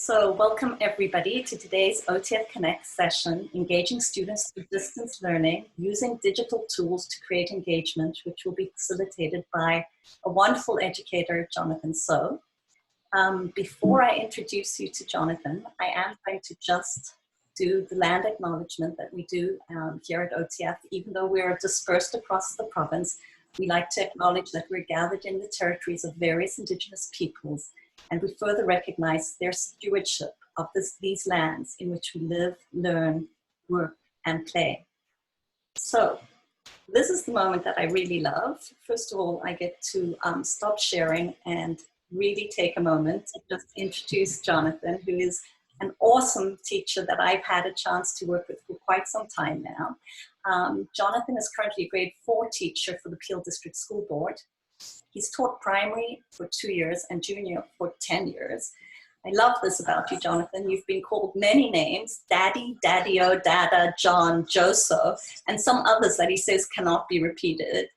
So welcome everybody to today's OTF Connect session, engaging students through distance learning using digital tools to create engagement, which will be facilitated by a wonderful educator, Jonathan So. Before I introduce you to Jonathan, I am going to just do the land acknowledgement that we do here at OTF. Even though we are dispersed across the province, we like to acknowledge that we're gathered in the territories of various Indigenous peoples, and we further recognize their stewardship of these lands in which we live, learn, work, and play. So this is the moment that I really love. First of all, I get to stop sharing and really take a moment to just introduce Jonathan, who is an awesome teacher that I've had a chance to work with for quite some time now. Jonathan is currently a grade 4 teacher for the Peel District School Board. He's taught primary for 2 years and junior for 10 years. I love this about you, Jonathan. You've been called many names: Daddy, Daddy-o, Dada, John, Joso, and some others that he says cannot be repeated.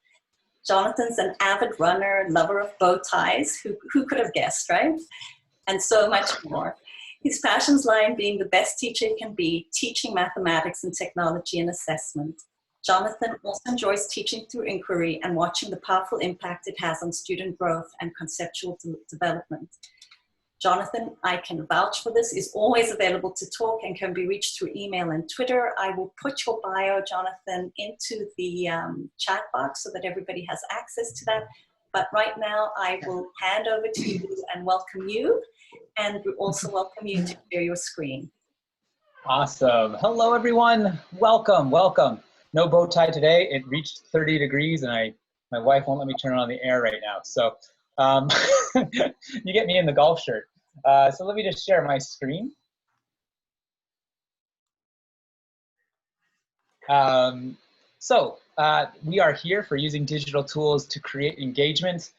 Jonathan's an avid runner, lover of bow ties. Who could have guessed, right? And so much more. His passions lie in being the best teacher he can be, teaching mathematics and technology and assessment. Jonathan also enjoys teaching through inquiry and watching the powerful impact it has on student growth and conceptual development. Jonathan, I can vouch for this, is always available to talk and can be reached through email and Twitter. I will put your bio, Jonathan, into the chat box so that everybody has access to that. But right now, I will hand over to you and welcome you. And we also welcome you to share your screen. Awesome. Hello, everyone. Welcome, welcome. No bow tie today. It reached 30 degrees and my wife won't let me turn on the air right now. So you get me in the golf shirt. So let me just share my screen. We are here for using digital tools to create engagement.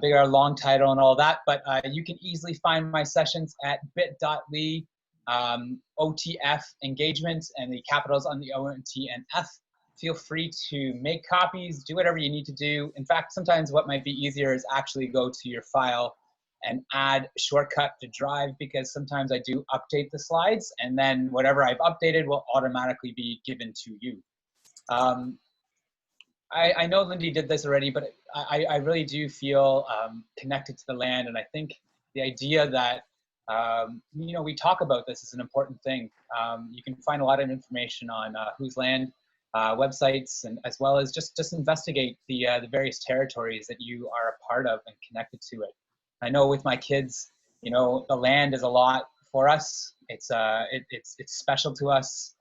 Big or long title and all that, but you can easily find my sessions at bit.ly OTF engagement, and the capitals on the O and T and F. Feel free to make copies, do whatever you need to do. In fact, sometimes what might be easier is actually go to your file and add shortcut to Drive, because sometimes I do update the slides and then whatever I've updated will automatically be given to you. I know Lindy did this already, but I really do feel connected to the land, and I think the idea that we talk about this is an important thing. You can find a lot of information on Whose Land websites, and as well as just investigate the various territories that you are a part of and connected to it. I know with my kids, the land is a lot for us. It's special to us.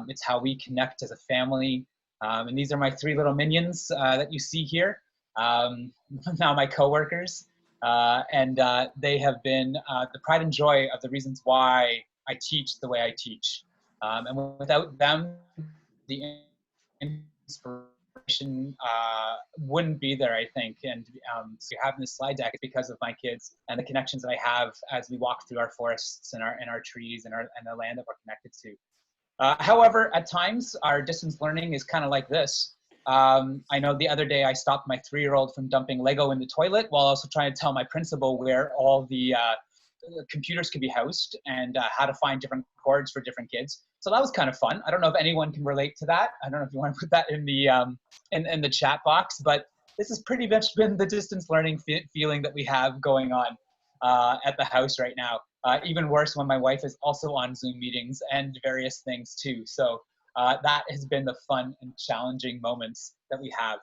It's how we connect as a family. And these are my 3 little minions that you see here. Now my coworkers. And they have been the pride and joy of the reasons why I teach the way I teach. And without them, the inspiration wouldn't be there, I think. And so having this slide deck is because of my kids and the connections that I have as we walk through our forests and our trees and the land that we're connected to. However, at times, our distance learning is kind of like this. I know the other day I stopped my 3-year-old from dumping Lego in the toilet while also trying to tell my principal where all the computers could be housed and how to find different cords for different kids. So that was kind of fun. I don't know if anyone can relate to that. I don't know if you want to put that in the in the chat box, but this has pretty much been the distance learning feeling that we have going on at the house right now. Even worse when my wife is also on Zoom meetings and various things too. So that has been the fun and challenging moments that we have.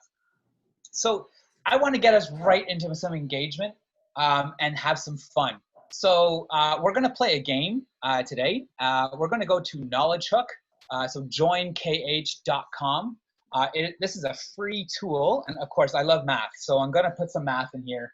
So I want to get us right into some engagement and have some fun. So we're going to play a game today. We're going to go to Knowledgehook, so joinkh.com. This is a free tool, and of course I love math, so I'm going to put some math in here.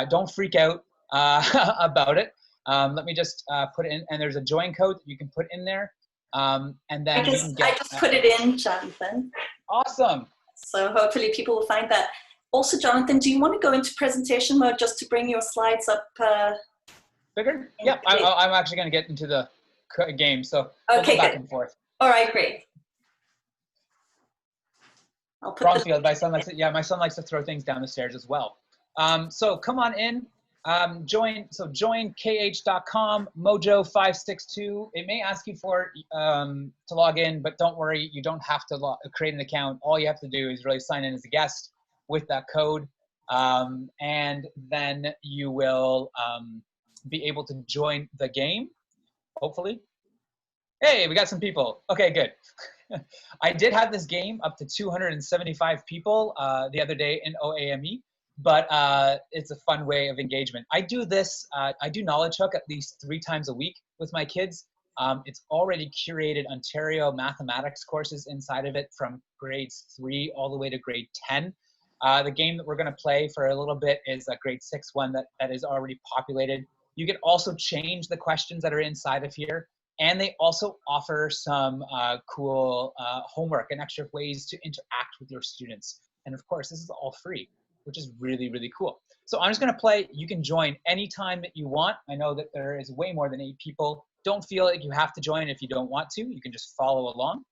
Don't freak out about it. Let me just put it in, and there's a join code that you can put in there. And then I just put it in, Jonathan. Awesome. So hopefully people will find that. Also, Jonathan, do you want to go into presentation mode just to bring your slides up? Bigger? Yeah, I'm actually going to get into the game, so we'll go back and forth. All right, great. Bromfield, my son likes to throw things down the stairs as well. So come on in. Join kh.com, mojo562. It may ask you for to log in, but don't worry, you don't have to create an account. All you have to do is really sign in as a guest with that code, and then you will be able to join the game, hopefully. Hey, we got some people. Okay, good. I did have this game up to 275 people the other day in OAME, but it's a fun way of engagement. I do this, I do Knowledgehook at least 3 times a week with my kids. It's already curated Ontario mathematics courses inside of it from grades 3 all the way to grade 10. The game that we're gonna play for a little bit is a grade 6 one that is already populated. You can also change the questions that are inside of here. And they also offer some cool homework and extra ways to interact with your students. And of course, this is all free, which is really, really cool. So I'm just gonna play. You can join anytime that you want. I know that there is way more than 8 people. Don't feel like you have to join if you don't want to. You can just follow along.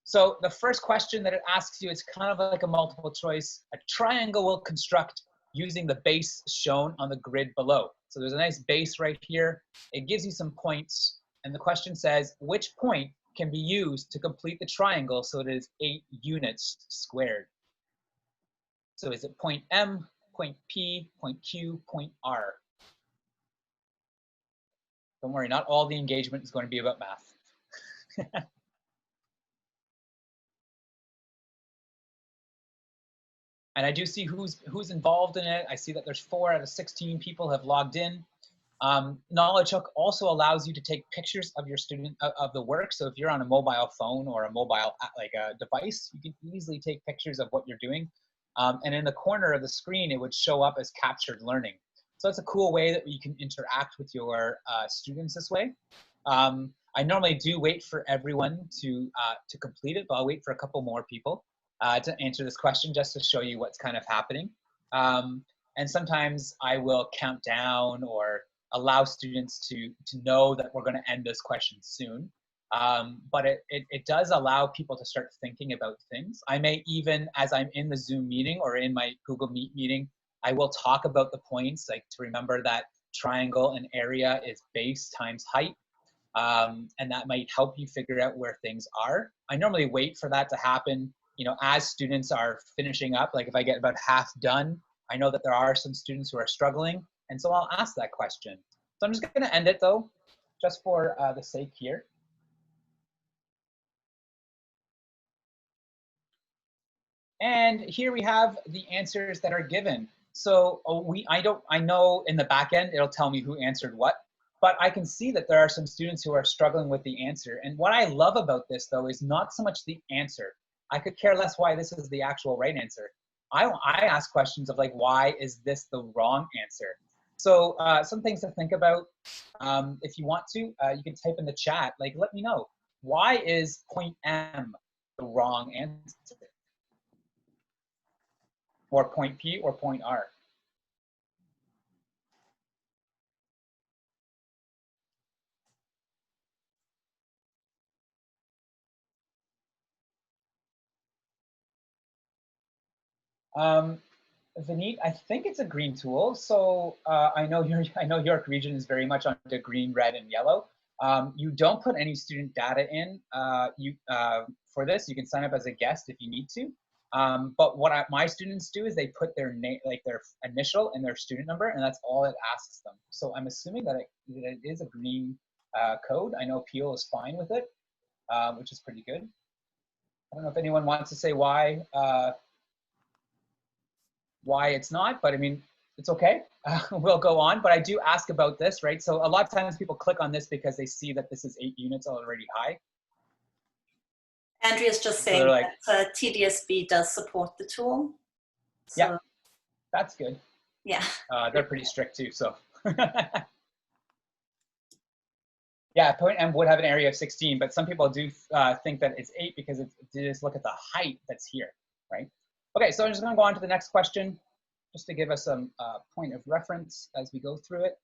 So the first question that it asks you is kind of like a multiple choice. A triangle will construct using the base shown on the grid below. So there's a nice base right here. It gives you some points. And the question says, which point can be used to complete the triangle so it is 8 units squared? So is it point M, point P, point Q, point R? Don't worry, not all the engagement is going to be about math. And I do see who's involved in it. I see that there's 4 out of 16 people have logged in. Knowledgehook also allows you to take pictures of your student of the work. So if you're on a mobile phone or a mobile like a device, you can easily take pictures of what you're doing. And in the corner of the screen, it would show up as captured learning. So it's a cool way that you can interact with your students this way. I normally do wait for everyone to complete it, but I'll wait for a couple more people to answer this question just to show you what's kind of happening. And sometimes I will count down or allow students to know that we're going to end this question soon. But it does allow people to start thinking about things. I may even, as I'm in the Zoom meeting or in my Google Meet meeting, I will talk about the points, like to remember that triangle and area is base times height. And that might help you figure out where things are. I normally wait for that to happen, you know, as students are finishing up. Like if I get about half done, I know that there are some students who are struggling. And so I'll ask that question. So I'm just going to end it though, just for the sake here. And here we have the answers that are given. So I know in the back end, it'll tell me who answered what, but I can see that there are some students who are struggling with the answer. And what I love about this though, is not so much the answer. I could care less why this is the actual right answer. I ask questions of like, why is this the wrong answer? So some things to think about. If you want to, you can type in the chat, like, let me know, why is point M the wrong answer? Or point P or point R? Vineet, I think it's a green tool. So I know York Region is very much onto green, red, and yellow. You don't put any student data in for this. You can sign up as a guest if you need to. But what my students do is they put their name, like their initial and their student number, and that's all it asks them. So I'm assuming that it is a green code. I know Peel is fine with it, which is pretty good. I don't know if anyone wants to say why it's not, but I mean, it's okay. We'll go on, but I do ask about this, right? So a lot of times people click on this because they see that this is 8 units already high. Andrea's just saying like, that TDSB does support the tool. So, yeah, that's good. Yeah. They're pretty strict too, so. Yeah, point M would have an area of 16, but some people do think that it's 8 because just look at the height that's here, right? Okay, so I'm just gonna go on to the next question, just to give us some point of reference as we go through it.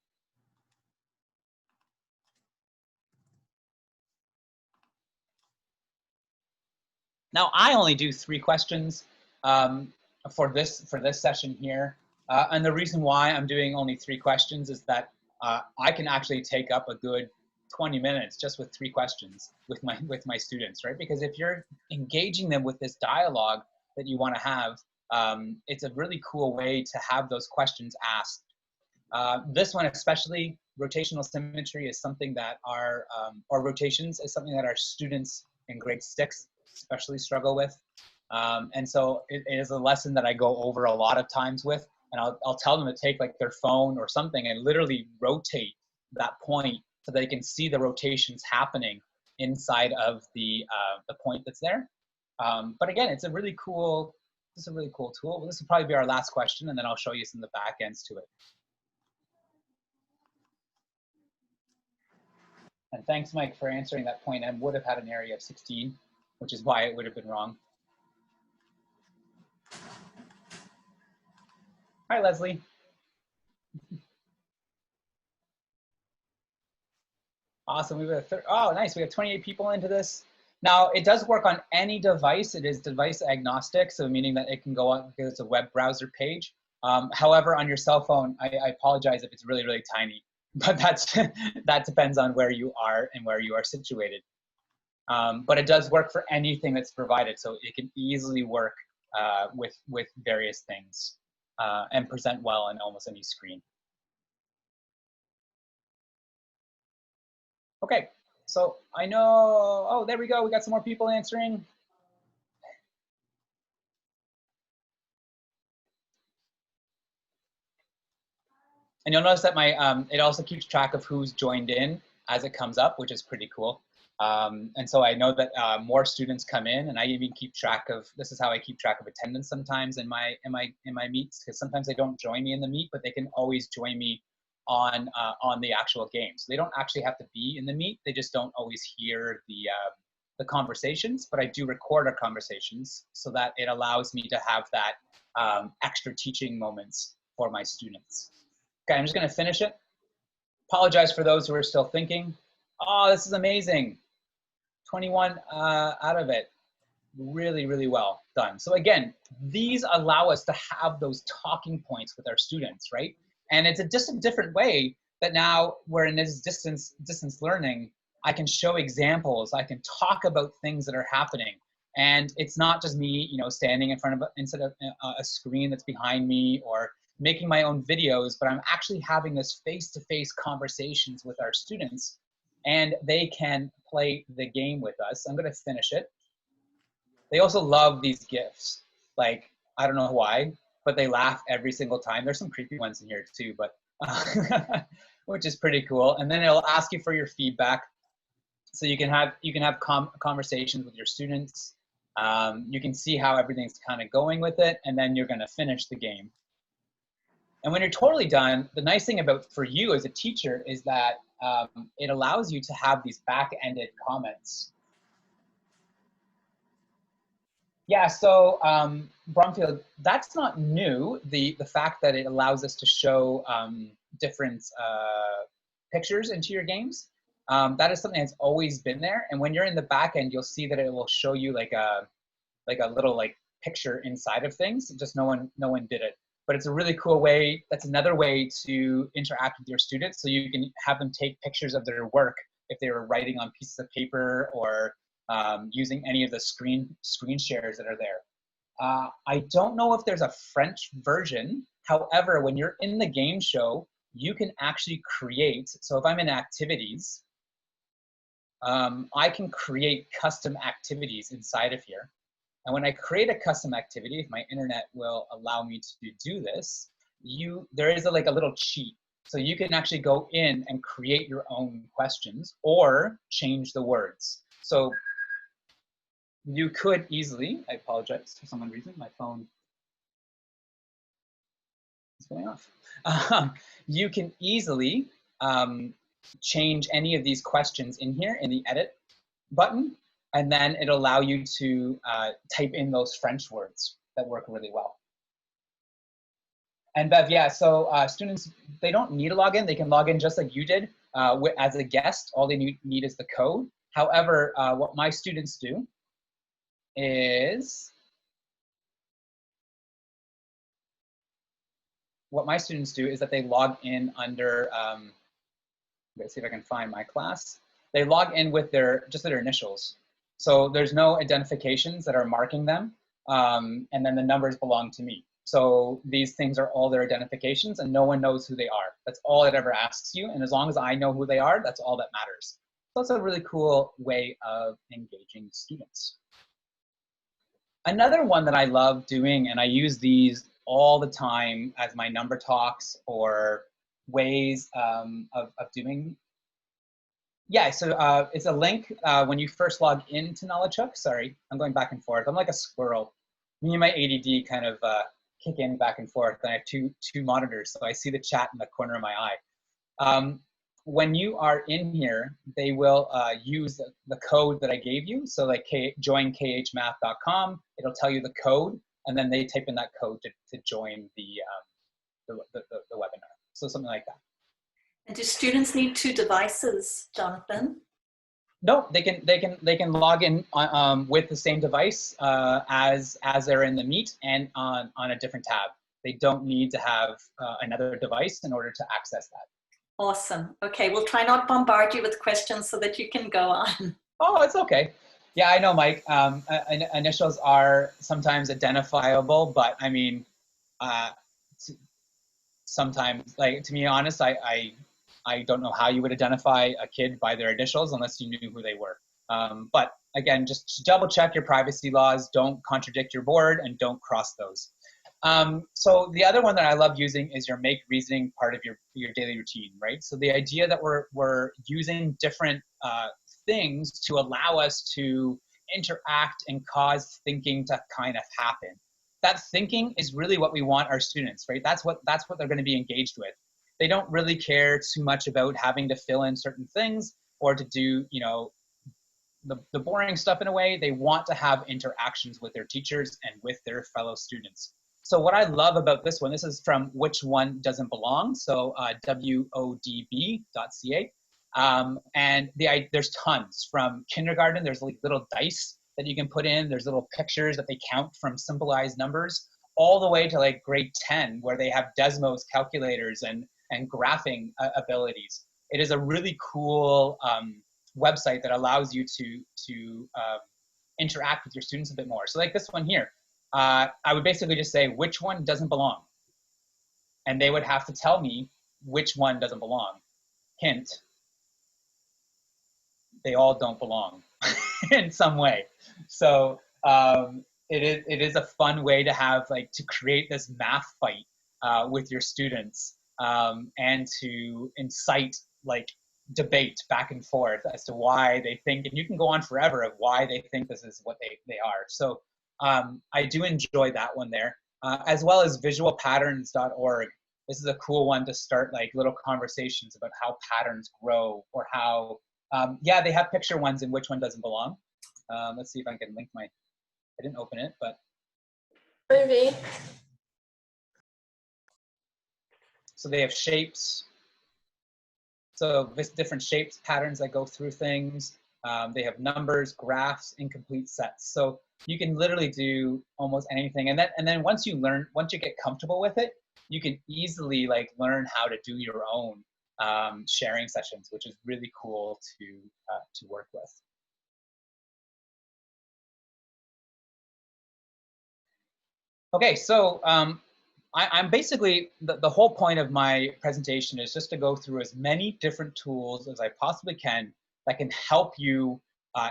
Now, I only do 3 questions for this session here. And the reason why I'm doing only 3 questions is that I can actually take up a good 20 minutes just with 3 questions with my students, right? Because if you're engaging them with this dialogue that you want to have, it's a really cool way to have those questions asked. This one especially, rotational symmetry, is something that or rotations is something that our students in grade 6 especially struggle with. And so it is a lesson that I go over a lot of times with, and I'll tell them to take like their phone or something and literally rotate that point so they can see the rotations happening inside of the point that's there. But again, it's a really cool, this is a really cool tool. This will probably be our last question, and then I'll show you some of the back ends to it. And thanks, Mike, for answering that point. M would have had an area of 16, which is why it would have been wrong. Hi, Leslie. Awesome. We have oh, nice. We have 28 people into this. Now, it does work on any device. It is device agnostic, so meaning that it can go on because it's a web browser page. However, on your cell phone, I apologize if it's really, really tiny, but that depends on where you are and where you are situated. But it does work for anything that's provided, so it can easily work with various things and present well on almost any screen. Okay, so I know, oh, there we go. We got some more people answering. And you'll notice that my, it also keeps track of who's joined in as it comes up, which is pretty cool. And so I know that more students come in, and I even keep track of, this is how I keep track of attendance sometimes in my meets, because sometimes they don't join me in the meet, but they can always join me on the actual game. So they don't actually have to be in the meet. They just don't always hear the conversations, but I do record our conversations so that it allows me to have that extra teaching moments for my students. Okay, I'm just gonna finish it. Apologize for those who are still thinking. Oh, this is amazing. 21 out of it. Really, really well done. So again, these allow us to have those talking points with our students, right? And it's just a different way that now we're in this distance learning. I can show examples. I can talk about things that are happening. And it's not just me, you know, standing in front of instead of a screen that's behind me, or making my own videos, but I'm actually having this face-to-face conversations with our students, and they can play the game with us. I'm gonna finish it. They also love these GIFs. Like, I don't know why, but they laugh every single time. There's some creepy ones in here too, but which is pretty cool. And then it'll ask you for your feedback. So you can have conversations with your students. You can see how everything's kind of going with it, and then you're gonna finish the game. And when you're totally done, the nice thing about for you as a teacher is that it allows you to have these back-ended comments. Yeah, so Bromfield, that's not new. The fact that it allows us to show different pictures into your games, that is something that's always been there. And when you're in the back end, you'll see that it will show you like a little picture inside of things. Just no one did it. But it's a really cool way. That's another way to interact with your students. So you can have them take pictures of their work if they were writing on pieces of paper, or using any of the screen shares that are there. I don't know if there's a French version. However, when you're in the game show, you can actually create, so if I'm in activities, I can create custom activities inside of here. And when I create a custom activity, if my internet will allow me to do this, there is a little cheat. So you can actually go in and create your own questions or change the words. So you could easily, I apologize for some reason, my phone is going off. You can easily change any of these questions in here in the edit button, and then it'll allow you to type in those French words that work really well. And Bev, yeah, so students, they don't need a login. They can log in just like you did as a guest. All they need is the code. However, what my students do is what my students do is that they log in under, let's see if I can find my class. They log in with just their initials. So there's no identifications that are marking them. And then the numbers belong to me. So these things are all their identifications and no one knows who they are. That's all it ever asks you. And as long as I know who they are, that's all that matters. So it's a really cool way of engaging students. Another one that I love doing, and I use these all the time as my number talks or ways of doing. Yeah, so it's a link when you first log into Knowledgehook. Sorry, I'm going back and forth. I'm like a squirrel. Me and my ADD kind of kick in back and forth. And I have two monitors, so I see the chat in the corner of my eye. When you are in here, they will use the code that I gave you. So like join khmath.com, it'll tell you the code, and then they type in that code to join the webinar. So something like that. And do students need 2 devices, Jonathan? No, they can log in with the same device as they're in the Meet and on a different tab. They don't need to have another device in order to access that. Awesome. Okay, we'll try not bombard you with questions so that you can go on. Oh, it's okay. Yeah, I know, Mike. Initials are sometimes identifiable, but I mean, sometimes, like, to be honest, I don't know how you would identify a kid by their initials unless you knew who they were. But again, just double check your privacy laws. Don't contradict your board and don't cross those. So the other one that I love using is your make reasoning part of your daily routine, right? So the idea that we're using different things to allow us to interact and cause thinking to kind of happen. That thinking is really what we want our students, right? That's what they're going to be engaged with. They don't really care too much about having to fill in certain things or to do, you know, the boring stuff in a way. They want to have interactions with their teachers and with their fellow students. So what I love about this one, this is from Which One Doesn't Belong, so wodb.ca. And there's tons from kindergarten. There's like little dice that you can put in. There's little pictures that they count from symbolized numbers, all the way to like grade 10, where they have Desmos calculators and graphing abilities. It is a really cool website that allows you to interact with your students a bit more. So like this one here, I would basically just say, which one doesn't belong? And they would have to tell me which one doesn't belong. Hint, they all don't belong in some way. So it is a fun way to have, like, to create this math fight with your students and to incite like debate back and forth as to why they think, and you can go on forever of why they think this is what they are. So I do enjoy that one there, as well as visualpatterns.org. This is a cool one to start like little conversations about how patterns grow, or how, yeah, they have picture ones in Which One Doesn't Belong. Let's see if I can link I didn't open it, but. Maybe. So they have shapes. So this different shapes, patterns that go through things. They have numbers, graphs, incomplete sets. So you can literally do almost anything. And then once you get comfortable with it, you can easily like learn how to do your own sharing sessions, which is really cool to work with. Okay, so I'm basically, the whole point of my presentation is just to go through as many different tools as I possibly can that can help you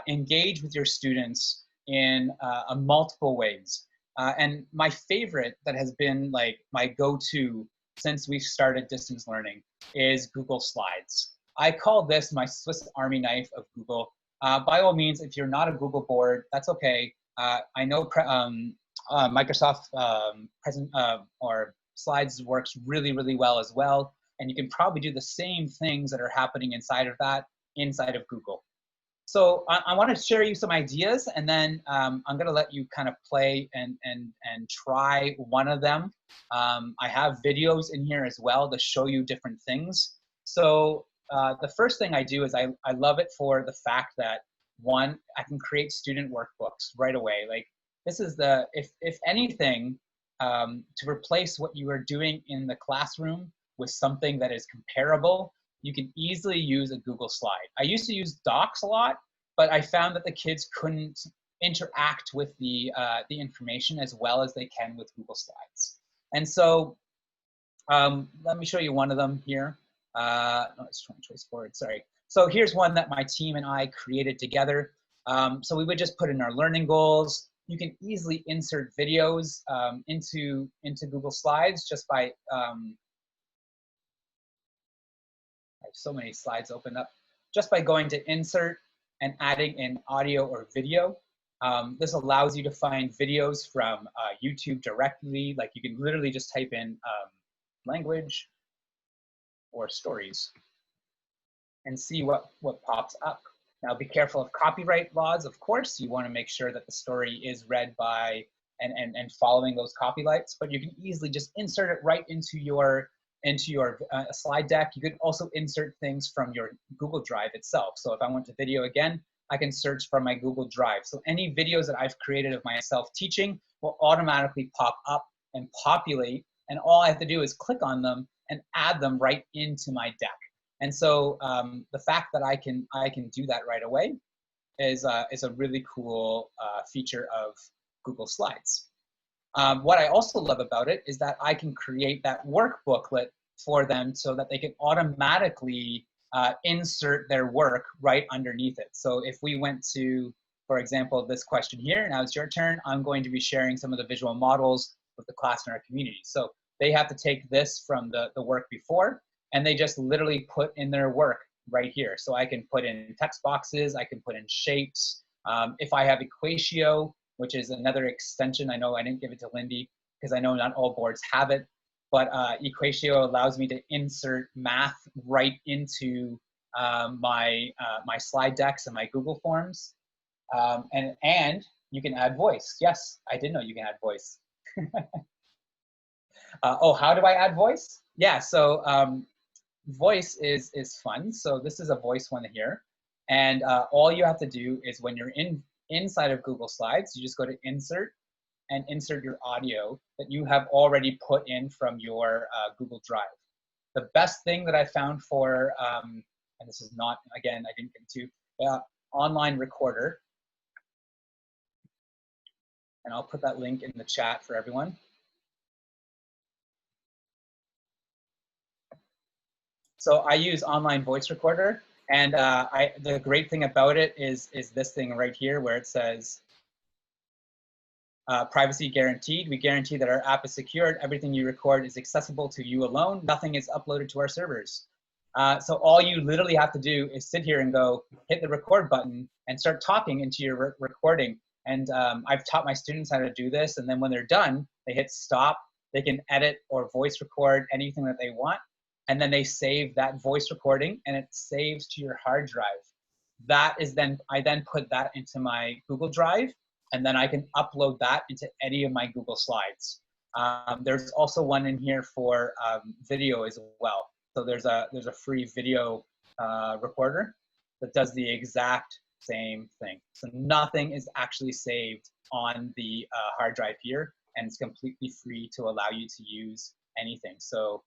engage with your students in multiple ways. And my favorite that has been like my go-to since we started distance learning is Google Slides. I call this my Swiss Army knife of Google. By all means, if you're not a Google board, that's okay. I know Microsoft or Slides works really, really well as well. And you can probably do the same things that are happening inside of that inside of Google. So I want to share you some ideas, and then I'm going to let you kind of play and try one of them. I have videos in here as well to show you different things. So the first thing I do is I love it for the fact that, one, I can create student workbooks right away. Like, this is if anything, to replace what you are doing in the classroom with something that is comparable, you can easily use a Google slide. I used to use Docs a lot, but I found that the kids couldn't interact with the information as well as they can with Google Slides. And so let me show you one of them here. No, it's choice board, sorry. So here's one that my team and I created together. So we would just put in our learning goals. You can easily insert videos into Google Slides just by, I have so many slides open up, just by going to insert and adding in audio or video. This allows you to find videos from YouTube directly. Like you can literally just type in language or stories and see what pops up. Now be careful of copyright laws, of course. You want to make sure that the story is read by and following those copyrights, but you can easily just insert it right into your slide deck. You could also insert things from your Google Drive itself. So if I went to video again, I can search from my Google Drive. So any videos that I've created of myself teaching will automatically pop up and populate, and all I have to do is click on them and add them right into my deck. And so the fact that I can do that right away is a really cool feature of Google Slides. What I also love about it is that I can create that work booklet for them so that they can automatically insert their work right underneath it. So if we went to, for example, this question here, now it's your turn, I'm going to be sharing some of the visual models with the class in our community. So they have to take this from the work before, and they just literally put in their work right here. So I can put in text boxes, I can put in shapes. If I have Equatio, which is another extension, I know I didn't give it to Lindy because I know not all boards have it, but Equatio allows me to insert math right into my slide decks and my Google Forms. And you can add voice. Yes, I did know you can add voice. Oh, how do I add voice? Yeah, so voice is fun. So this is a voice one here. And all you have to do is when you're inside of Google Slides, you just go to insert and insert your audio that you have already put in from your Google Drive. The best thing that I found for, and this is not, again, I didn't get to, online recorder. And I'll put that link in the chat for everyone. So I use online voice recorder, and the great thing about it is this thing right here where it says, privacy guaranteed. We guarantee that our app is secured. Everything you record is accessible to you alone. Nothing is uploaded to our servers. So all you literally have to do is sit here and go, hit the record button and start talking into your recording. And I've taught my students how to do this. And then when they're done, they hit stop. They can edit or voice record anything that they want. And then they save that voice recording and it saves to your hard drive. That is then, I then put that into my Google Drive, and then I can upload that into any of my Google Slides. There's also one in here for video as well. So there's a free video recorder that does the exact same thing. So nothing is actually saved on the hard drive here, and it's completely free to allow you to use anything. So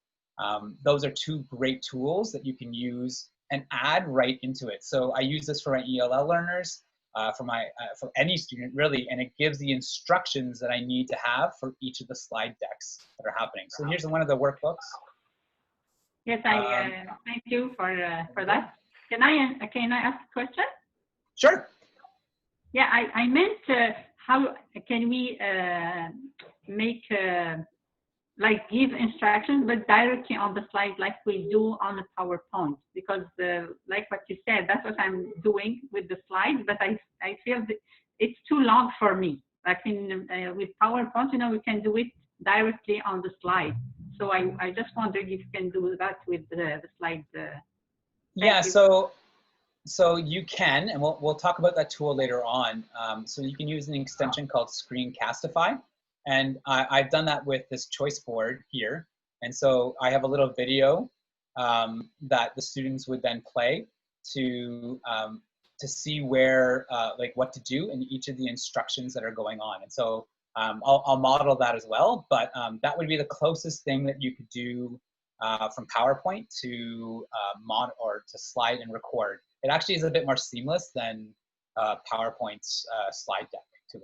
those are two great tools that you can use and add right into it. So I use this for my ELL learners, for any student really, and it gives the instructions that I need to have for each of the slide decks that are happening. So here's one of the workbooks. Yes, thank you for that. Can I ask a question? Sure. Yeah, I meant how can we make like give instructions, but directly on the slide like we do on the PowerPoint, because like what you said, that's what I'm doing with the slides, but I feel that it's too long for me. Like with PowerPoint, you know, we can do it directly on the slide. So I just wondered if you can do that with the slides. Yeah, so you can, and we'll talk about that tool later on. So you can use an extension called Screencastify. And I've done that with this choice board here. And so I have a little video that the students would then play to see where, like what to do in each of the instructions that are going on. And so I'll model that as well, but that would be the closest thing that you could do from PowerPoint to mod or to slide and record. It actually is a bit more seamless than PowerPoint's slide deck to it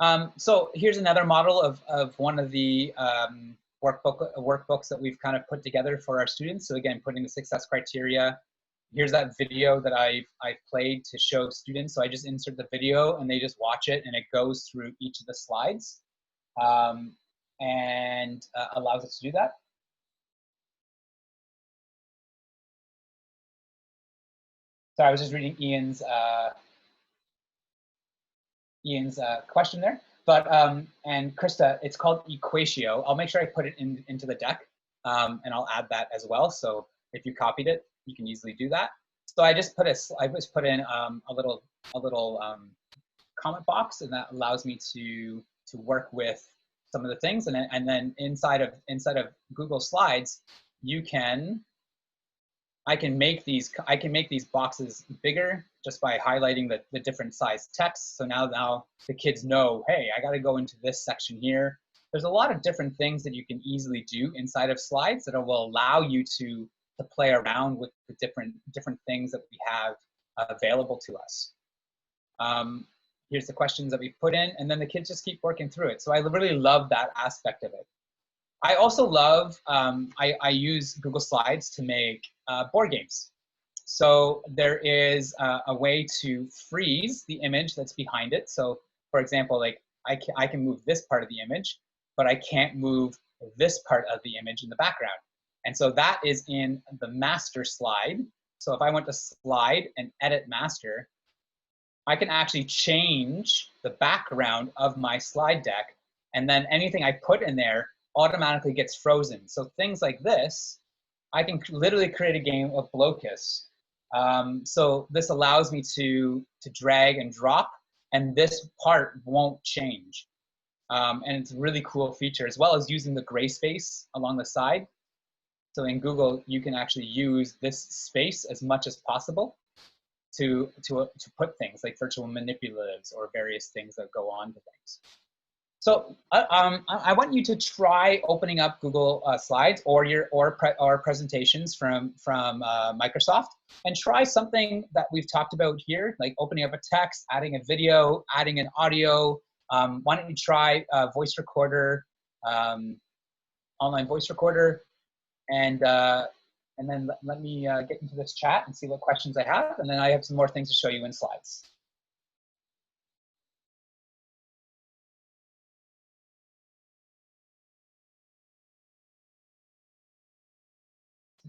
all. So here's another model of one of the workbooks that we've kind of put together for our students. So again, putting the success criteria. Here's that video that I've played to show students. So I just insert the video and they just watch it and it goes through each of the slides and allows us to do that. So I was just reading Ian's question there. But, and Krista, it's called Equatio. I'll make sure I put it into the deck and I'll add that as well. So if you copied it, you can easily do that. So I just put in a little comment box, and that allows me to work with some of the things. And then inside of Google Slides, I can make these boxes bigger just by highlighting the different size text. So now the kids know, hey, I got to go into this section here. There's a lot of different things that you can easily do inside of slides that will allow you to play around with the different things that we have available to us. Here's the questions that we put in, and then the kids just keep working through it. So I really love that aspect of it. I also love, I use Google Slides to make board games. So there is a way to freeze the image that's behind it. So for example, like I can move this part of the image, but I can't move this part of the image in the background. And so that is in the master slide. So if I went to slide and edit master, I can actually change the background of my slide deck, and then anything I put in there automatically gets frozen. So things like this, I can literally create a game of Blocus. So this allows me to drag and drop, and this part won't change. And it's a really cool feature, as well as using the gray space along the side. So in Google, you can actually use this space as much as possible to put things like virtual manipulatives or various things that go on to things. So I want you to try opening up Google Slides or presentations from Microsoft, and try something that we've talked about here, like opening up a text, adding a video, adding an audio. Why don't you try voice recorder, online voice recorder, and then let me get into this chat and see what questions I have, and then I have some more things to show you in slides.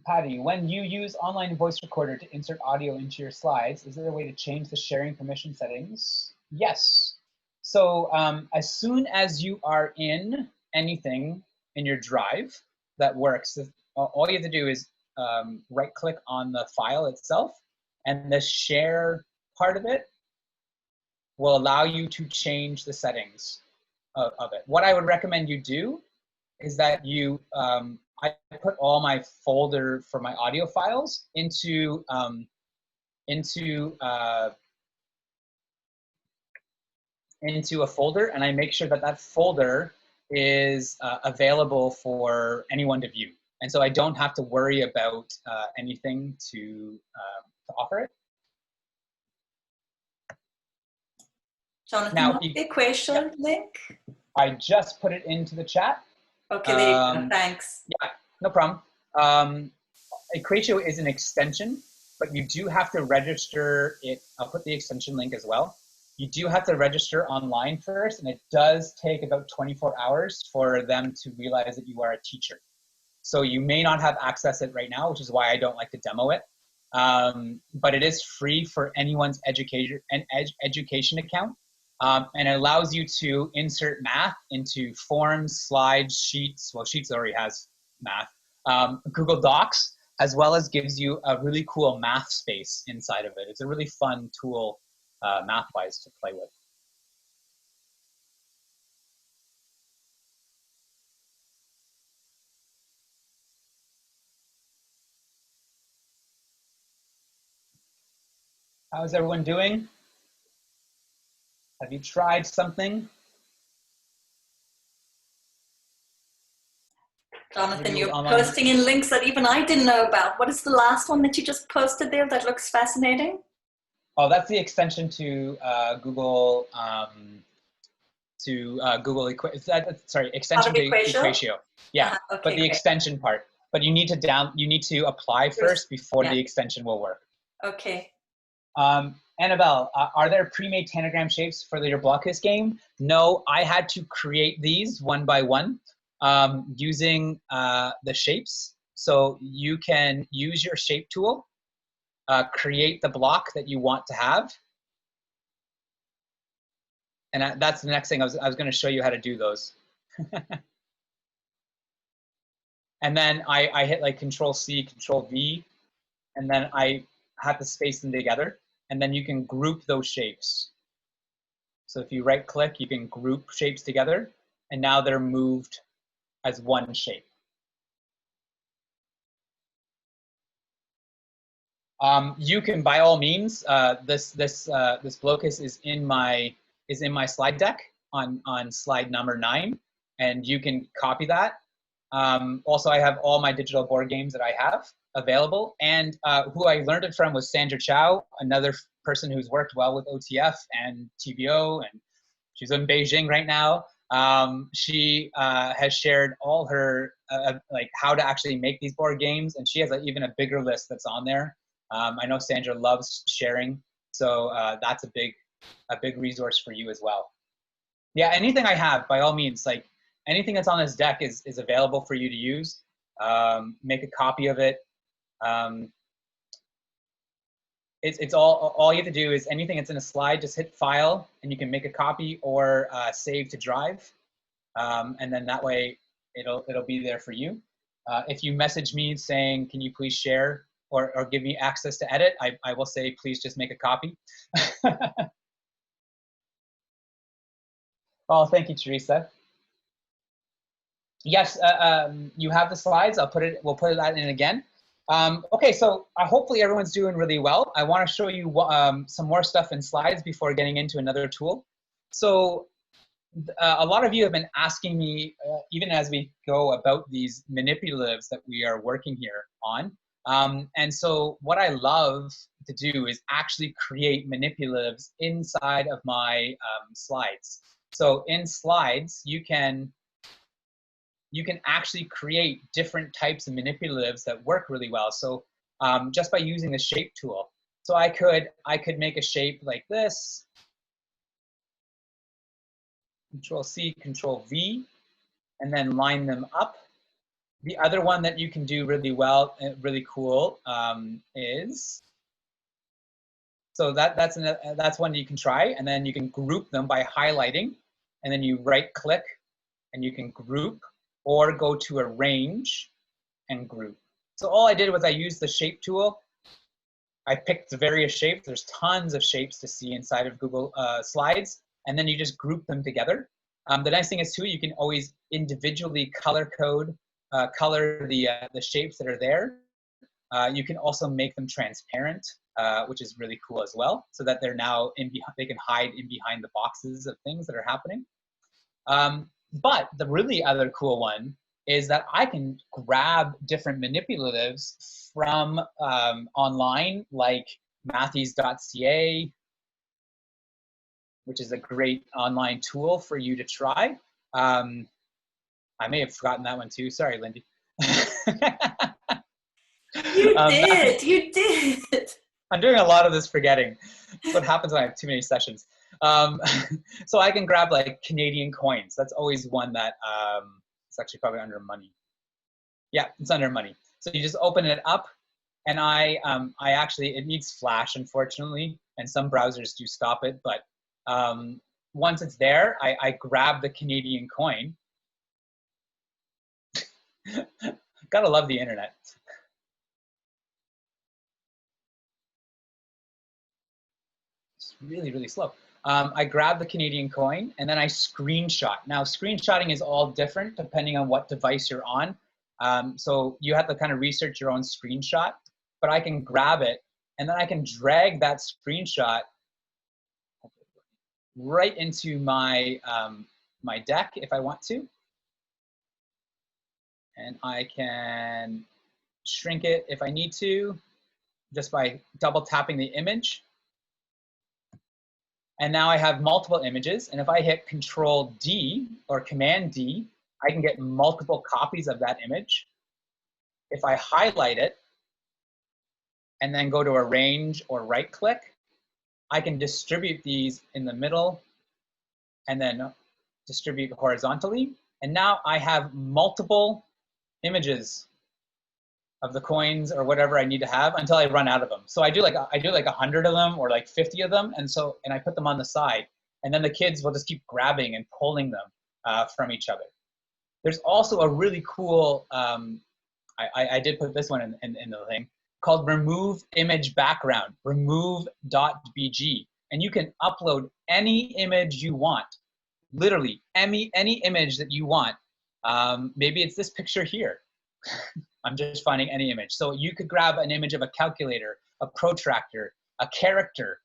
Patty, when you use online voice recorder to insert audio into your slides, is there a way to change the sharing permission settings? Yes. So as soon as you are in anything in your drive that works, all you have to do is right-click on the file itself, and the share part of it will allow you to change the settings of it. What I would recommend you do is that you, I put all my folder for my audio files into a folder, and I make sure that that folder is available for anyone to view. And so I don't have to worry about anything to offer it. Jonathan, Now, the equation link? I just put it into the chat. Okay, there you go. Thanks. Yeah, no problem. Equatio is an extension, but you do have to register it. I'll put the extension link as well. You do have to register online first, and it does take about 24 hours for them to realize that you are a teacher. So you may not have access to it right now, which is why I don't like to demo it. But it is free for anyone's education account. And it allows you to insert math into forms, slides, sheets. Well, Sheets already has math. Google Docs, as well as gives you a really cool math space inside of it. It's a really fun tool, math-wise, to play with. How's everyone doing? Have you tried something? Jonathan, Maybe you're online. posting in links that even I didn't know about. What is the last one that you just posted there that looks fascinating? Oh, that's the extension to Google sorry, extension to Equatio. Yeah, Okay, but the great. extension part. But you need to apply first before yeah. the extension will work. Okay. Annabelle, are there pre-made tanagram shapes for your Blockhouse game? No, I had to create these one by one using the shapes. So you can use your shape tool, create the block that you want to have. And that's the next thing. I was going to show you how to do those. And then I hit like Control C, Control V, and then I have to space them together. And then you can group those shapes. So if you right click, you can group shapes together, and now they're moved as one shape. You can, by all means, this Blockhouse is in my slide deck on slide number 9, and you can copy that. Also, I have all my digital board games that I have available, and who I learned it from was Sandra Chow, another person who's worked well with OTF and TBO, and she's in Beijing right now. She has shared all her like how to actually make these board games, and she has even a bigger list that's on there. I know Sandra loves sharing, so that's a big resource for you as well. Yeah, anything I have, by all means, like anything that's on this deck is available for you to use. Make a copy of it. It's all you have to do is anything that's in a slide, just hit File, and you can make a copy or save to Drive, and then that way it'll be there for you. If you message me saying, "Can you please share or give me access to edit?" I will say, "Please just make a copy." Oh, thank you, Teresa. Yes, you have the slides. We'll put it in again. Okay, so hopefully everyone's doing really well. I want to show you some more stuff in slides before getting into another tool. So a lot of you have been asking me, even as we go about these manipulatives that we are working here on. And so what I love to do is actually create manipulatives inside of my slides. So in slides, you can actually create different types of manipulatives that work really well. So just by using the shape tool. So I could make a shape like this. Control C, Control V, and then line them up. The other one that you can do really well, really cool, is, so that's one you can try, and then you can group them by highlighting, and then you right click, and you can group, or go to Arrange and Group. So all I did was I used the shape tool. I picked the various shapes. There's tons of shapes to see inside of Google Slides, and then you just group them together. The nice thing is too, you can always individually color code, color the shapes that are there. You can also make them transparent, which is really cool as well, so that they're now they can hide in behind the boxes of things that are happening. But the really other cool one is that I can grab different manipulatives from online, like matthews.ca, which is a great online tool for you to try. I may have forgotten that one too. Sorry, Lindy. You did. You did. I'm doing a lot of this forgetting. That's what happens when I have too many sessions. So I can grab like Canadian coins. That's always one that it's actually probably under money. Yeah, it's under money. So you just open it up, and I actually, it needs Flash, unfortunately, and some browsers do stop it. But once it's there, I grab the Canadian coin. Gotta love the internet. It's really, really slow. I grab the Canadian coin, and then I screenshot. Now, screenshotting is all different depending on what device you're on. So you have to kind of research your own screenshot, but I can grab it, and then I can drag that screenshot right into my, my deck if I want to. And I can shrink it if I need to, just by double tapping the image. And now I have multiple images. And if I hit Control D or Command D, I can get multiple copies of that image. If I highlight it and then go to Arrange or right click, I can distribute these in the middle and then distribute horizontally. And now I have multiple images of the coins or whatever I need to have until I run out of them. So I do like 100 of them or like 50 of them, and I put them on the side, and then the kids will just keep grabbing and pulling them from each other. There's also a really cool, I did put this one in the thing, called Remove Image Background, remove.bg, and you can upload any image you want, literally any image that you want. Maybe it's this picture here. I'm just finding any image. So you could grab an image of a calculator, a protractor, a character.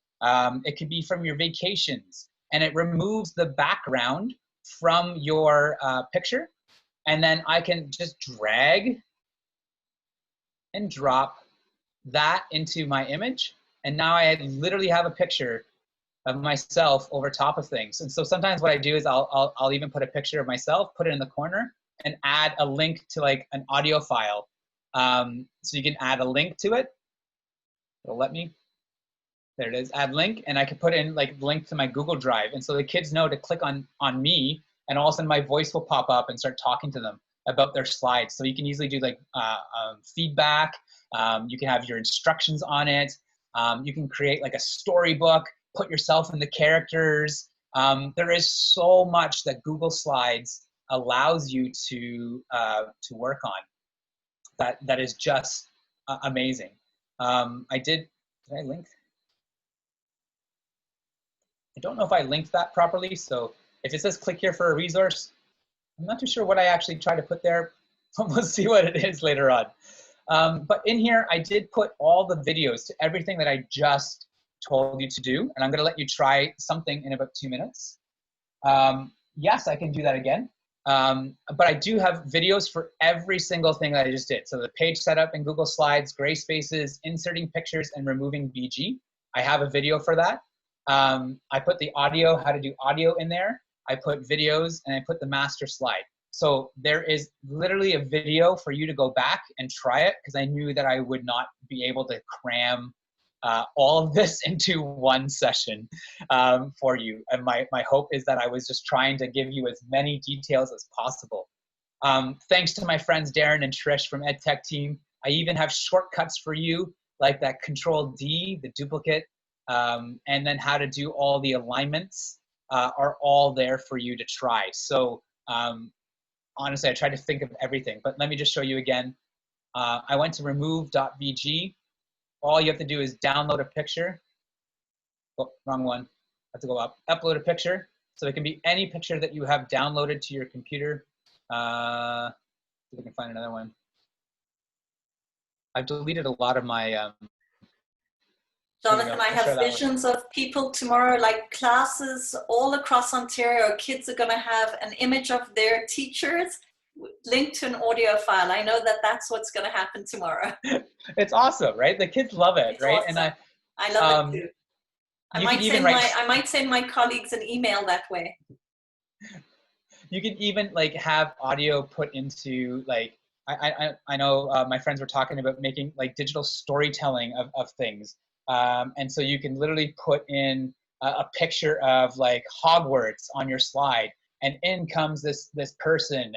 It could be from your vacations, and it removes the background from your picture. And then I can just drag and drop that into my image. And now I literally have a picture of myself over top of things. And so sometimes what I do is I'll even put a picture of myself, put it in the corner, and add a link to like an audio file. So you can add a link to it. It'll let me. There it is, add link, and I can put in like link to my Google Drive. And so the kids know to click on me, and all of a sudden my voice will pop up and start talking to them about their slides. So you can easily do like feedback. You can have your instructions on it. You can create like a storybook, put yourself in the characters. There is so much that Google Slides allows you to work on that is just amazing. Did I link? I don't know if I linked that properly, so if it says click here for a resource, I'm not too sure what I actually tried to put there. We'll see what it is later on. But in here, I did put all the videos to everything that I just told you to do, and I'm gonna let you try something in about 2 minutes. Yes, I can do that again. But I do have videos for every single thing that I just did. So the page setup in Google Slides, gray spaces, inserting pictures, and removing BG. I have a video for that. I put the audio, how to do audio in there. I put videos, and I put the master slide. So there is literally a video for you to go back and try it, because I knew that I would not be able to cram all of this into one session for you. And my hope is that I was just trying to give you as many details as possible. Thanks to my friends Darren and Trish from EdTech team. I even have shortcuts for you, like that Control D, the duplicate, and then how to do all the alignments are all there for you to try. So honestly, I tried to think of everything, but let me just show you again. I went to remove.bg. All you have to do is download a picture. Oh, wrong one. I have to go up. Upload a picture. So it can be any picture that you have downloaded to your computer. See if we can find another one. I've deleted a lot of my. Jonathan, I have visions of people tomorrow, like classes all across Ontario. Kids are going to have an image of their teachers linked to an audio file. I know that that's what's going to happen tomorrow. It's awesome, right? The kids love it, It's right? awesome. And I love it too. I might send my colleagues an email that way. You can even like have audio put into like, I know my friends were talking about making like digital storytelling of things. And so you can literally put in a picture of like Hogwarts on your slide, and in comes this person,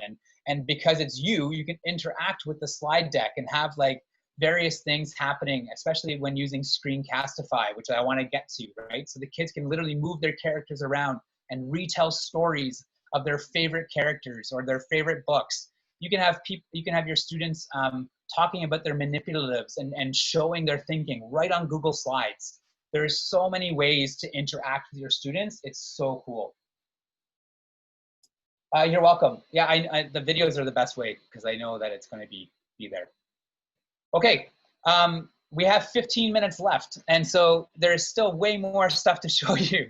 and because it's you can interact with the slide deck and have like various things happening, especially when using Screencastify, which I want to get to, right? So the kids can literally move their characters around and retell stories of their favorite characters or their favorite books. You can have your students talking about their manipulatives and showing their thinking right on Google Slides. There's so many ways to interact with your students. It's so cool. You're welcome. Yeah, the videos are the best way because I know that it's going to be there. Okay, we have 15 minutes left, and so there's still way more stuff to show you.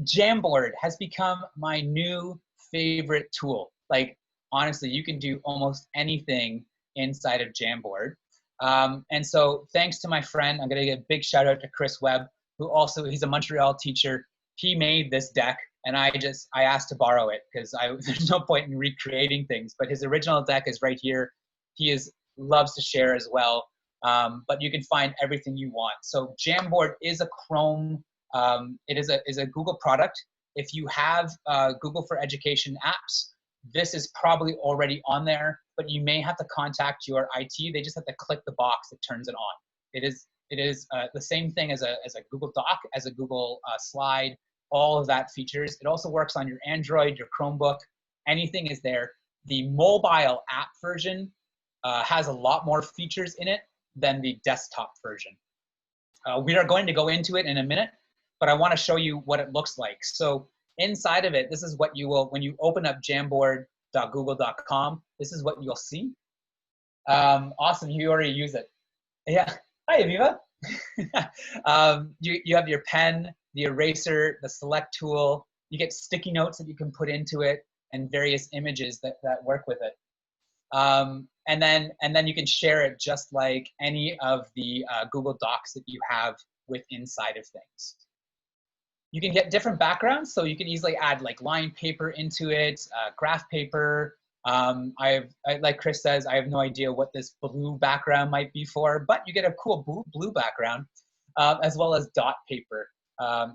Jamboard has become my new favorite tool. Like, honestly, you can do almost anything inside of Jamboard. And so thanks to my friend, I'm gonna give a big shout out to Chris Webb, who also, he's a Montreal teacher. He made this deck, and I asked to borrow it because there's no point in recreating things, but his original deck is right here. He loves to share as well. But you can find everything you want. So Jamboard is a Chrome, it is a Google product. If you have Google for Education apps, this is probably already on there, but you may have to contact your IT. They just have to click the box that turns it on. It is the same thing as a Google Doc, as a Google Slide, all of that features. It also works on your Android, your Chromebook, anything is there. The mobile app version has a lot more features in it than the desktop version. We are going to go into it in a minute, but I want to show you what it looks like. So inside of it, this is what you will, when you open up jamboard.google.com, this is what you'll see. Awesome, you already use it. Yeah, hi Aviva. You have your pen, the eraser, the select tool. You get sticky notes that you can put into it and various images that work with it. And then you can share it just like any of the Google Docs that you have with inside of things. You can get different backgrounds, so you can easily add like line paper into it, graph paper. Like Chris says, I have no idea what this blue background might be for, but you get a cool blue background, as well as dot paper.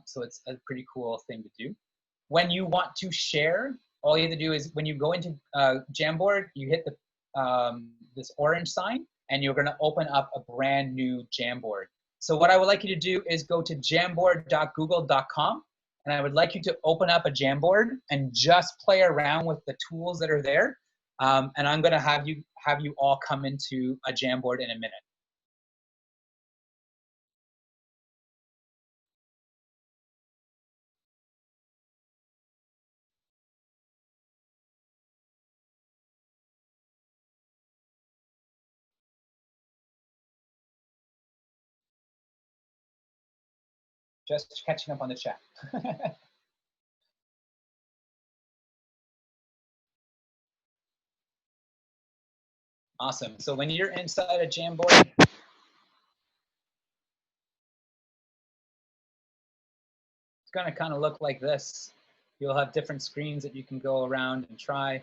So it's a pretty cool thing to do. When you want to share, all you have to do is when you go into Jamboard, you hit the this orange sign, and you're going to open up a brand new Jamboard. So what I would like you to do is go to jamboard.google.com, and I would like you to open up a Jamboard and just play around with the tools that are there. And I'm going to have you all come into a Jamboard in a minute. Just catching up on the chat. Awesome. So when you're inside a Jamboard, it's going to kind of look like this. You'll have different screens that you can go around and try.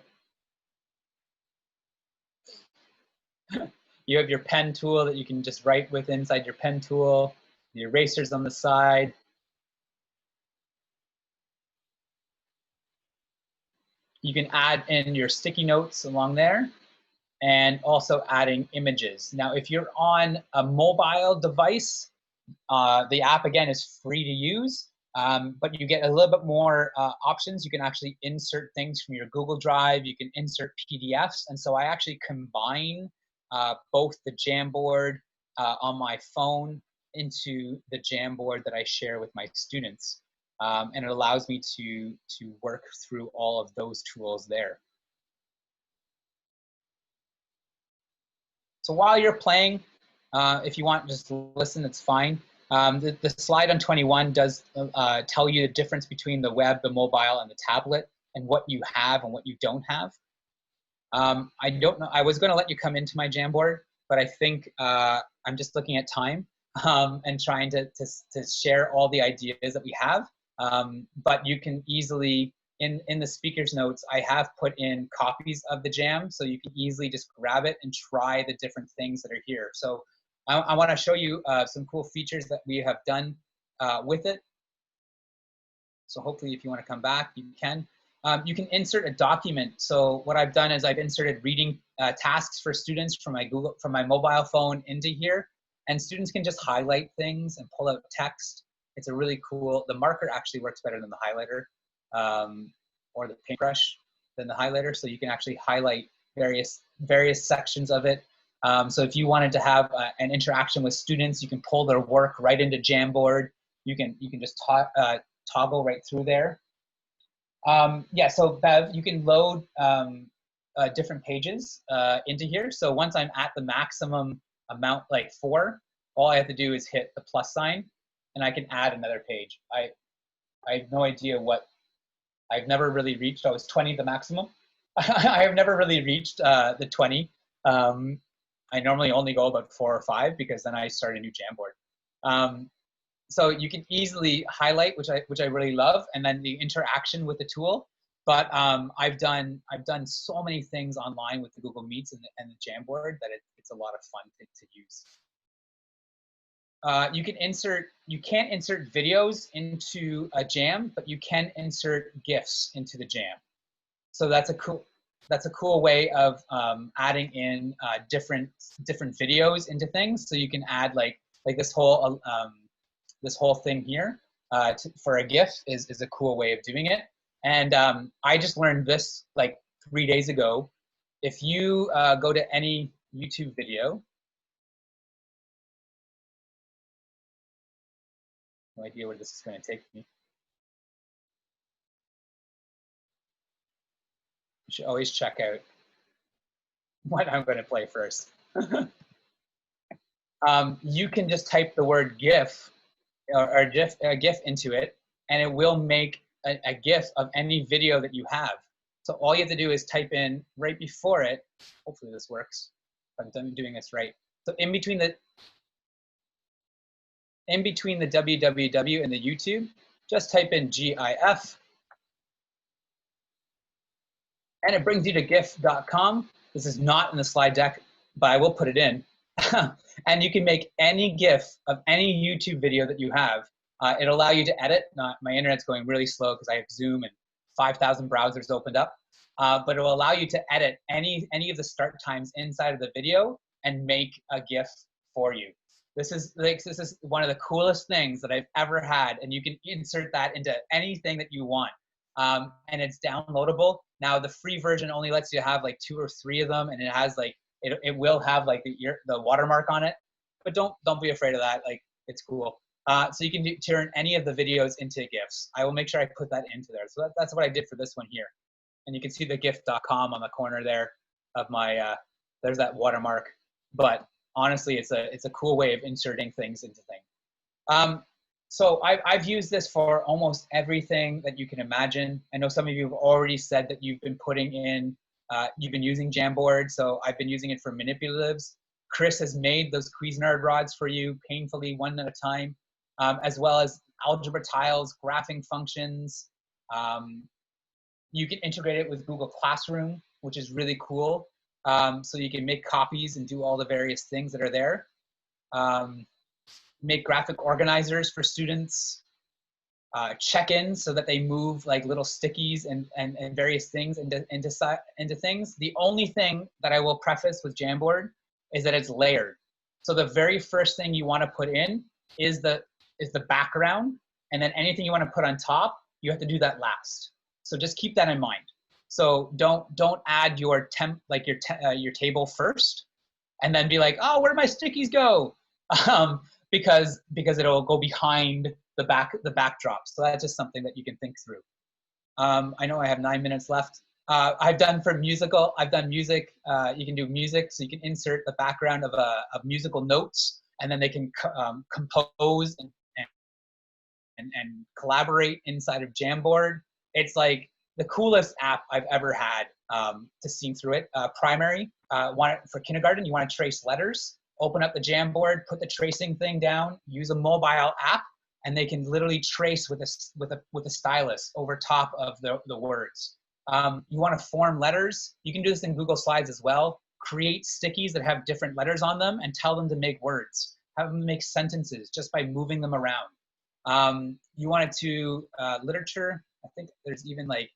You have your pen tool that you can just write with inside your pen tool. The erasers on the side. You can add in your sticky notes along there, and also adding images. Now, if you're on a mobile device, the app again is free to use, but you get a little bit more options. You can actually insert things from your Google Drive. You can insert PDFs, and so I actually combine both the Jamboard on my phone into the Jamboard that I share with my students. And it allows me to work through all of those tools there. So while you're playing, if you want just to listen, it's fine. The slide on 21 does tell you the difference between the web, the mobile, and the tablet, and what you have and what you don't have. I don't know, I was gonna let you come into my Jamboard, but I think I'm just looking at time and trying to share all the ideas that we have. But you can easily, in the speaker's notes, I have put in copies of the Jam, so you can easily just grab it and try the different things that are here. So I want to show you some cool features that we have done with it. So hopefully if you want to come back, you can. You can insert a document. So what I've done is I've inserted reading tasks for students from my mobile phone into here, and students can just highlight things and pull out text. It's a really cool, the marker actually works better than the highlighter, or the paintbrush than the highlighter. So you can actually highlight various sections of it. So if you wanted to have an interaction with students, you can pull their work right into Jamboard. You can just toggle right through there. Yeah, so Bev, you can load different pages into here. So once I'm at the maximum amount, like 4, all I have to do is hit the plus sign, and I can add another page. I have no idea what, I've never really reached, I was 20 the maximum. I have never really reached the 20. I normally only go about 4 or 5 because then I start a new Jamboard. So you can easily highlight, which I really love, and then the interaction with the tool. But I've done so many things online with the Google Meets and the Jamboard that it's a lot of fun to use. You can't insert videos into a Jam, but you can insert GIFs into the Jam. So that's a cool way of adding in different videos into things. So you can add like this whole thing here for a GIF is a cool way of doing it. And I just learned this like 3 days ago. If you go to any YouTube video, no idea where this is going to take me. You should always check out what I'm going to play first. You can just type the word GIF or a GIF into it, and it will make a GIF of any video that you have. So all you have to do is type in right before it. Hopefully this works. If I'm doing this right. So in between the www and the YouTube, just type in GIF, and it brings you to gif.com. This is not in the slide deck, but I will put it in. And you can make any GIF of any YouTube video that you have. It'll allow you to edit. My internet's going really slow because I have Zoom and 5,000 browsers opened up. But it will allow you to edit any of the start times inside of the video and make a GIF for you. This is one of the coolest things that I've ever had, and you can insert that into anything that you want. And it's downloadable. Now the free version only lets you have like 2 or 3 of them, and it has like it will have like the watermark on it. But don't be afraid of that. Like, it's cool. So you can turn any of the videos into GIFs. I will make sure I put that into there. So that's what I did for this one here. And you can see the gif.com on the corner there of my, there's that watermark. But honestly, it's a cool way of inserting things into things. So I've used this for almost everything that you can imagine. I know some of you have already said that you've been putting in, you've been using Jamboard. So I've been using it for manipulatives. Chris has made those Cuisinart rods for you painfully, one at a time, as well as algebra tiles, graphing functions. You can integrate it with Google Classroom, which is really cool. So you can make copies and do all the various things that are there. Make graphic organizers for students. Check-ins so that they move like little stickies and various things into things. The only thing that I will preface with Jamboard is that it's layered. So the very first thing you want to put in is the background, and then anything you want to put on top, you have to do that last. So just keep that in mind. So don't add your table first, and then be like, oh, where do my stickies go? Because it'll go behind the backdrop. So that's just something that you can think through. I know I have 9 minutes left. I've done music. You can do music, so you can insert the background of musical notes, and then they can compose and collaborate inside of Jamboard. It's like the coolest app I've ever had to see through it. Primary, for kindergarten, you want to trace letters. Open up the Jamboard, put the tracing thing down, use a mobile app, and they can literally trace with a stylus over top of the words. You want to form letters. You can do this in Google Slides as well. Create stickies that have different letters on them and tell them to make words. Have them make sentences just by moving them around. You want to literature. I think there's even like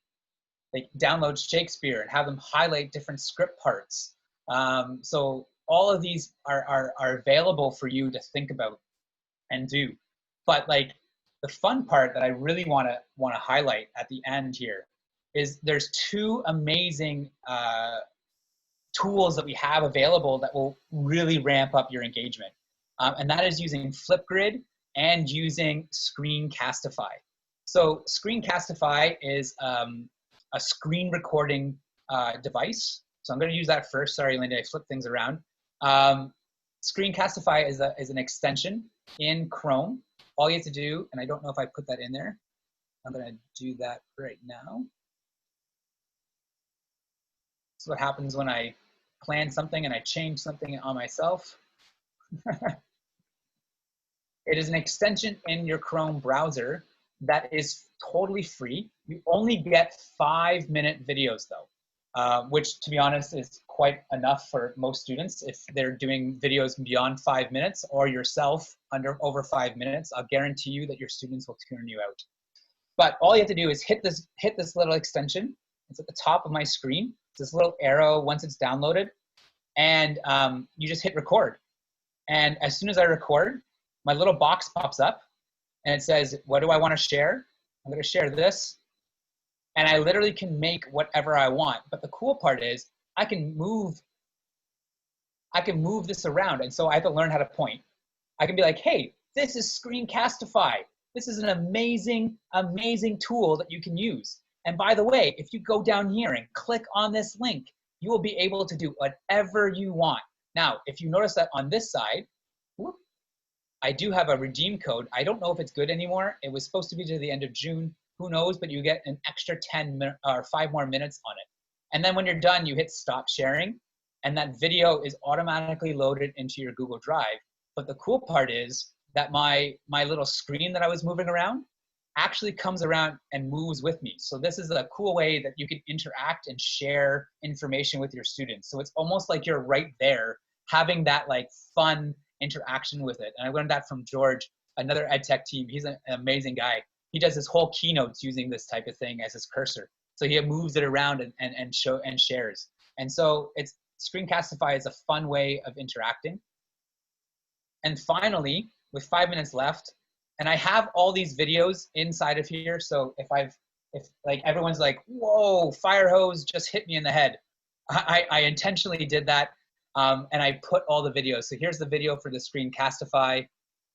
download Shakespeare and have them highlight different script parts. So all of these are available for you to think about and do. But like the fun part that I really want to highlight at the end here is there's 2 amazing tools that we have available that will really ramp up your engagement. And that is using Flipgrid and using Screencastify. So Screencastify is a screen recording device. So I'm going to use that first. Sorry, Linda, I flipped things around. Screencastify is an extension in Chrome. All you have to do, and I don't know if I put that in there. I'm going to do that right now. So what happens when I plan something and I change something on myself. It is an extension in your Chrome browser that is totally free. You only get 5-minute videos though, which to be honest is quite enough for most students. If they're doing videos beyond 5 minutes or yourself over 5 minutes, I'll guarantee you that your students will tune you out. But all you have to do is hit this little extension. It's at the top of my screen. It's this little arrow once it's downloaded, and you just hit record. And as soon as I record, my little box pops up and it says, what do I want to share? I'm going to share this. And I literally can make whatever I want. But the cool part is I can move this around. And so I have to learn how to point. I can be like, hey, this is Screencastify. This is an amazing, amazing tool that you can use. And by the way, if you go down here and click on this link, you will be able to do whatever you want. Now, if you notice that on this side, whoop, I do have a redeem code. I don't know if it's good anymore. It was supposed to be to the end of June. Who knows, but you get an extra 5 more minutes on it. And then when you're done, you hit stop sharing, and that video is automatically loaded into your Google Drive. But the cool part is that my little screen that I was moving around actually comes around and moves with me. So this is a cool way that you can interact and share information with your students. So it's almost like you're right there having that like fun interaction with it. And I learned that from George, another ed tech team. He's an amazing guy. He does his whole keynotes using this type of thing as his cursor. So he moves it around and shares. And so Screencastify is a fun way of interacting. And finally, with 5 minutes left, and I have all these videos inside of here. So if like everyone's like, whoa, fire hose just hit me in the head. I intentionally did that. And I put all the videos. So here's the video for the Screencastify.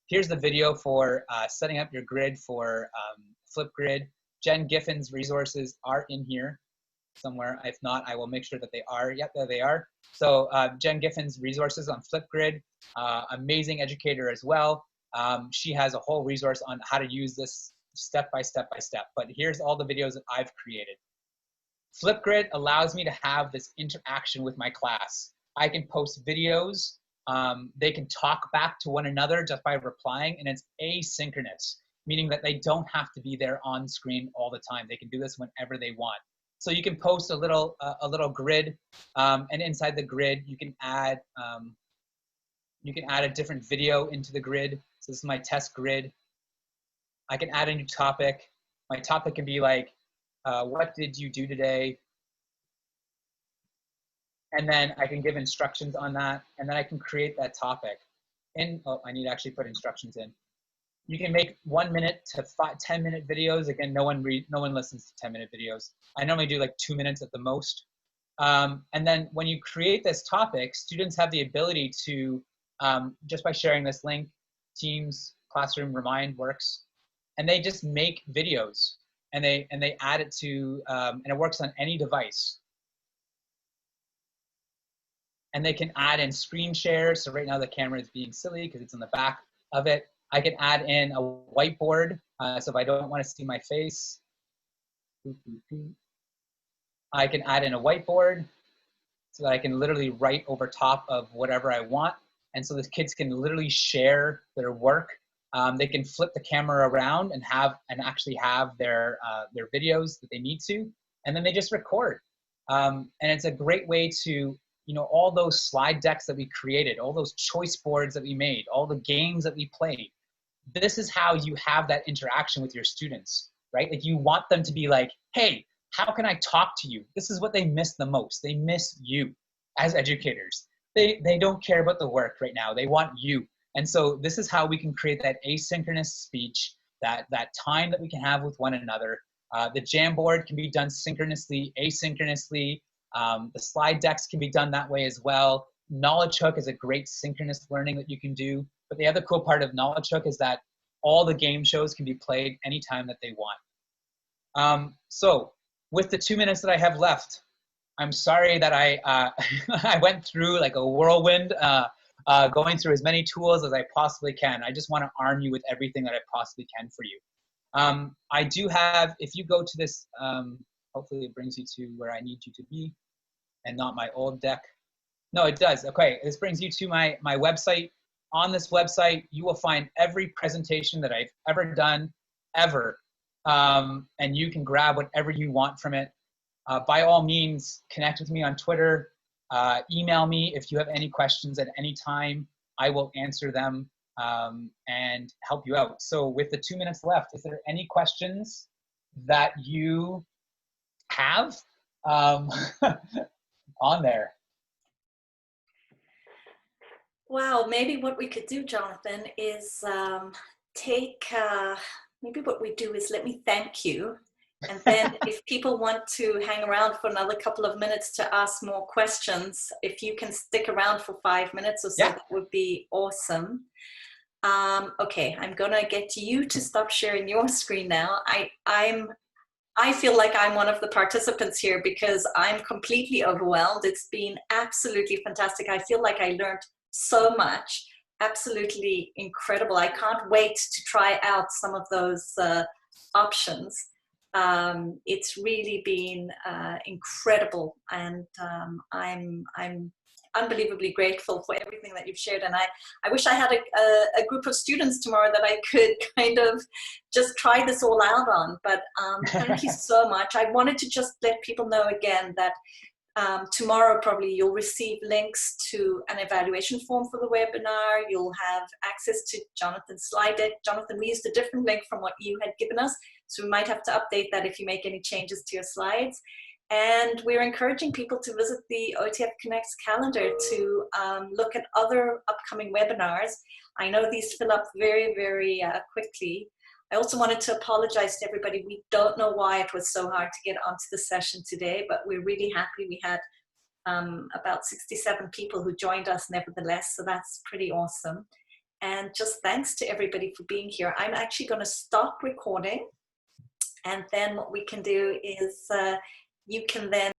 Here's the video for setting up your grid for Flipgrid. Jen Giffen's resources are in here somewhere. If not, I will make sure that they are. Yep, there they are. So Jen Giffen's resources on Flipgrid, amazing educator as well. She has a whole resource on how to use this step by step by step. But here's all the videos that I've created. Flipgrid allows me to have this interaction with my class. I can post videos. They can talk back to one another just by replying, and it's asynchronous, meaning that they don't have to be there on screen all the time. They can do this whenever they want. So you can post a little grid, and inside the grid you can add a different video into the grid. So this is my test grid. I can add a new topic. My topic can be like, what did you do today? And then I can give instructions on that, and then I can create that topic. Oh, I need to actually put instructions in. You can make 1 minute to 10-minute videos. Again, no one listens to 10-minute videos. I normally do like 2 minutes at the most. And then when you create this topic, students have the ability to, just by sharing this link, Teams, Classroom, Remind works, and they just make videos, and they add it to, and it works on any device. And they can add in screen share. So right now the camera is being silly because it's on the back of it. I can add in a whiteboard. So if I don't want to see my face, I can add in a whiteboard so that I can literally write over top of whatever I want. And so the kids can literally share their work. They can flip the camera around and actually have their videos that they need to, and then they just record. And it's a great way to, all those slide decks that we created, all those choice boards that we made, all the games that we played. This is how you have that interaction with your students, right? Like you want them to be like, hey, how can I talk to you? This is what they miss the most. They miss you as educators. They don't care about the work right now. They want you. And so this is how we can create that asynchronous speech, that time that we can have with one another. The Jamboard can be done synchronously, asynchronously. The slide decks can be done that way as well. Knowledgehook is a great synchronous learning that you can do. But the other cool part of Knowledgehook is that all the game shows can be played anytime that they want. So with the 2 minutes that I have left, I'm sorry that I went through like a whirlwind going through as many tools as I possibly can. I just want to arm you with everything that I possibly can for you. I do have, if you go to this, hopefully it brings you to where I need you to be and not my old deck. No, it does. Okay, this brings you to my website. On this website, you will find every presentation that I've ever done, ever. And you can grab whatever you want from it. By all means, connect with me on Twitter. Email me if you have any questions at any time. I will answer them and help you out. So with the 2 minutes left, is there any questions that you have on there? Wow, maybe what we could do, Jonathan, is maybe what we do is let me thank you. And then if people want to hang around for another couple of minutes to ask more questions, if you can stick around for 5 minutes or so, Yeah. that would be awesome. Okay, I'm gonna get you to stop sharing your screen now. I feel like I'm one of the participants here because I'm completely overwhelmed. It's been absolutely fantastic. I feel like I learned so much, absolutely incredible. I can't wait to try out some of those options. It's really been incredible, and I'm unbelievably grateful for everything that you've shared. And I wish I had a group of students tomorrow that I could kind of just try this all out on. But thank you so much. I wanted to just let people know again that tomorrow probably you'll receive links to an evaluation form for the webinar. You'll have access to Jonathan's slide deck. Jonathan, we used a different link from what you had given us, so we might have to update that if you make any changes to your slides. And we're encouraging people to visit the OTF Connects calendar to look at other upcoming webinars. I know these fill up very, very quickly. I also wanted to apologize to everybody. We don't know why it was so hard to get onto the session today, but we're really happy. We had about 67 people who joined us nevertheless, so that's pretty awesome. And just thanks to everybody for being here. I'm actually going to stop recording, and then what we can do is you can then